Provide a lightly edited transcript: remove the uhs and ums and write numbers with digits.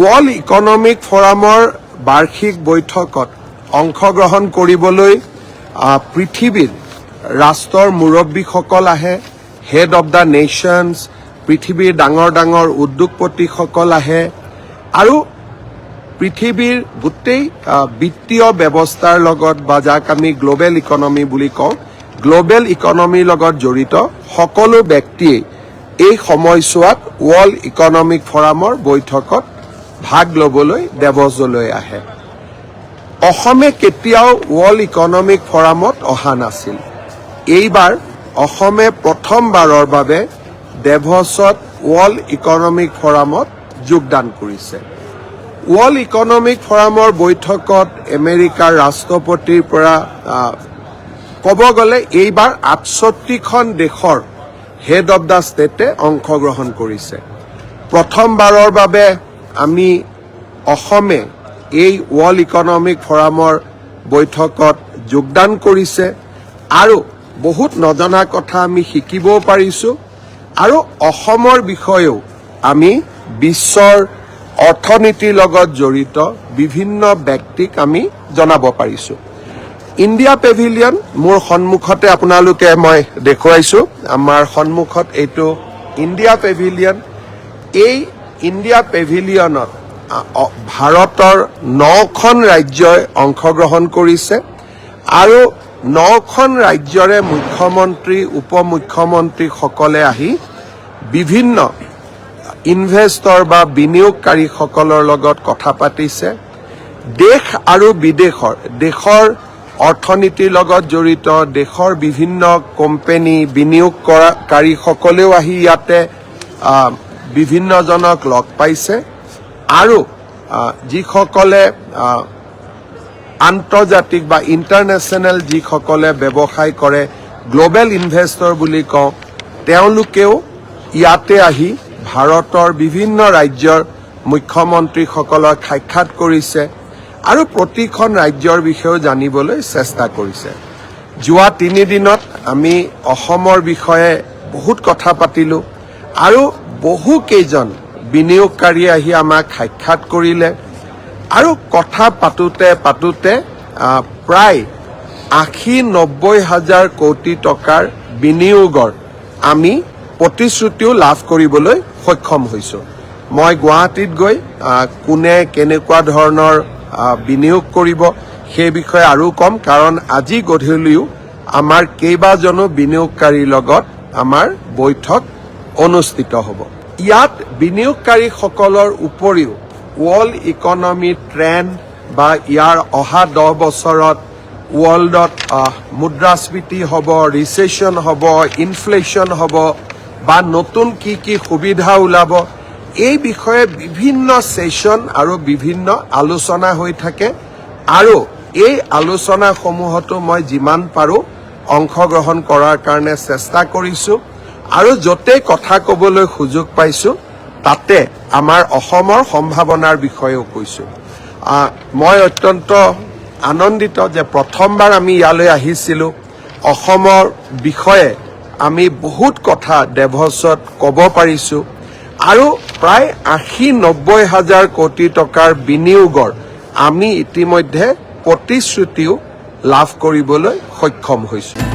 World economic ফৰামৰ বাৰ্ষিক বৈঠকত অংশগ্ৰহণ কৰিবলৈ পৃথিৱীৰ ৰাষ্ট্ৰৰ মুৰব্বীসকল আহে, হেড অফ দ্য নেশ্যনছ, পৃথিৱীৰ ডাঙৰ ডাঙৰ উদ্যোগপতিসকল আহে আৰু পৃথিৱীৰ গোটেই বিত্তীয় ব্যৱস্থাৰ লগত বা যাক আমি গ্লোবেল ইকনমি বুলি কওঁ, গ্লোবেল ইকনমিৰ লগত জড়িত সকলো ব্যক্তিয়ে এই সময়ছোৱাত ৱৰ্ল্ড ইকনমিক ফৰামৰ বৈঠকত ভাগ ল'বলৈ দেৱজলৈ আহে। অসমে কেতিয়াও ৱৰ্ল্ড ইকনমিক ফৰামত অহা নাছিল। এইবাৰ অসমে প্ৰথমবাৰৰ বাবে দেভছত ৱৰ্ল্ড ইকনমিক ফৰামত যোগদান কৰিছে। ৱৰ্ল্ড ইকনমিক ফৰামৰ বৈঠকত আমেৰিকাৰ ৰাষ্ট্ৰপতিৰ পৰা ক'ব গ'লে এইবাৰ ৬৮খন দেশৰ হেড অফ দ্য ষ্টেটে অংশগ্ৰহণ কৰিছে। প্ৰথমবাৰৰ বাবে আমি অসমে এই ৱৰ্ল্ড ইকনমিক ফৰামৰ বৈঠকত যোগদান কৰিছে আৰু বহুত নজনা কথা আমি শিকিবও পাৰিছোঁ আৰু অসমৰ বিষয়েও আমি বিশ্বৰ অৰ্থনীতিৰ লগত জড়িত বিভিন্ন ব্যক্তিক আমি জনাব পাৰিছোঁ। ইণ্ডিয়া পেভিলিয়ন মোৰ সন্মুখতে আপোনালোকে মই দেখুৱাইছোঁ। আমাৰ সন্মুখত এইটো ইণ্ডিয়া পেভিলিয়ন। এই ইণ্ডিয়া পেভিলিয়নত ভাৰতৰ 9খন ৰাজ্যই অংশগ্ৰহণ কৰিছে আৰু 9খন ৰাজ্যৰে মুখ্যমন্ত্ৰী উপমুখ্যমন্ত্ৰীসকলে আহি বিভিন্ন ইনভেষ্টৰ বা বিনিয়োগকাৰীসকলৰ লগত কথা পাতিছে। দেশ আৰু দেশৰ অৰ্থনীতিৰ লগত জড়িত দেশৰ বিভিন্ন কোম্পানী বিনিয়োগকাৰীসকলেও আহি ইয়াতে বিভিন্নজনক লগ পাইছে আৰু যিসকলে আন্তৰ্জাতিক বা ইণ্টাৰনেশ্যনেল যিসকলে ব্যৱসায় কৰে, গ্লোবেল ইনভেষ্টৰ বুলি কওঁ, তেওঁলোকেও ইয়াতে আহি ভাৰতৰ বিভিন্ন ৰাজ্যৰ মুখ্যমন্ত্ৰীসকলক সাক্ষাৎ কৰিছে আৰু প্ৰতিখন ৰাজ্যৰ বিষয়েও জানিবলৈ চেষ্টা কৰিছে। যোৱা 3 দিনত আমি অসমৰ বিষয়ে বহুত কথা পাতিলোঁ আৰু বহুকেইজন বিনিয়োগকাৰীয়ে আহি আমাক সাক্ষাৎ কৰিলে আৰু কথা পাতোতে প্ৰায় ৮০-৯০ হাজাৰ কোটি টকাৰ বিনিয়োগৰ আমি প্ৰতিশ্ৰুতিও লাভ কৰিবলৈ সক্ষম হৈছোঁ। মই গুৱাহাটীত গৈ কোনে কেনেকুৱা ধৰণৰ বিনিয়োগ কৰিব সেই বিষয়ে আৰু কম, কাৰণ আজি গধূলিও আমাৰ কেইবাজনো বিনিয়োগকাৰীৰ লগত আমাৰ বৈঠক অনুষ্ঠিত হ'ব। ইয়াত বিনিয়োগকাৰীসকলৰ উপৰিও ৱৰ্ল্ড ইকনমিৰ ট্ৰেণ্ড বা ইয়াৰ অহা 10 বছৰত ৱৰ্ল্ডত মুদ্ৰাস্ফীতি হ'ব, ৰিচেশ্যন হ'ব, ইনফ্লেশ্যন হ'ব বা নতুন কি সুবিধা ওলাব, এই বিষয়ে বিভিন্ন ছেছন আৰু বিভিন্ন আলোচনা হৈ থাকে আৰু এই আলোচনাসমূহতো মই যিমান পাৰোঁ অংশগ্ৰহণ কৰাৰ কাৰণে চেষ্টা কৰিছোঁ আৰু য'তেই কথা ক'বলৈ সুযোগ পাইছোঁ তাতে আমাৰ অসমৰ সম্ভাৱনাৰ বিষয়েও কৈছোঁ। মই অত্যন্ত আনন্দিত যে প্ৰথমবাৰ আমি ইয়ালৈ আহিছিলোঁ। অসমৰ বিষয়ে আমি বহুত কথা দেভছত ক'ব পাৰিছোঁ আৰু প্ৰায় ৮০-৯০ হাজাৰ কোটি টকাৰ বিনিয়োগৰ আমি ইতিমধ্যে প্ৰতিশ্ৰুতিও লাভ কৰিবলৈ সক্ষম হৈছোঁ।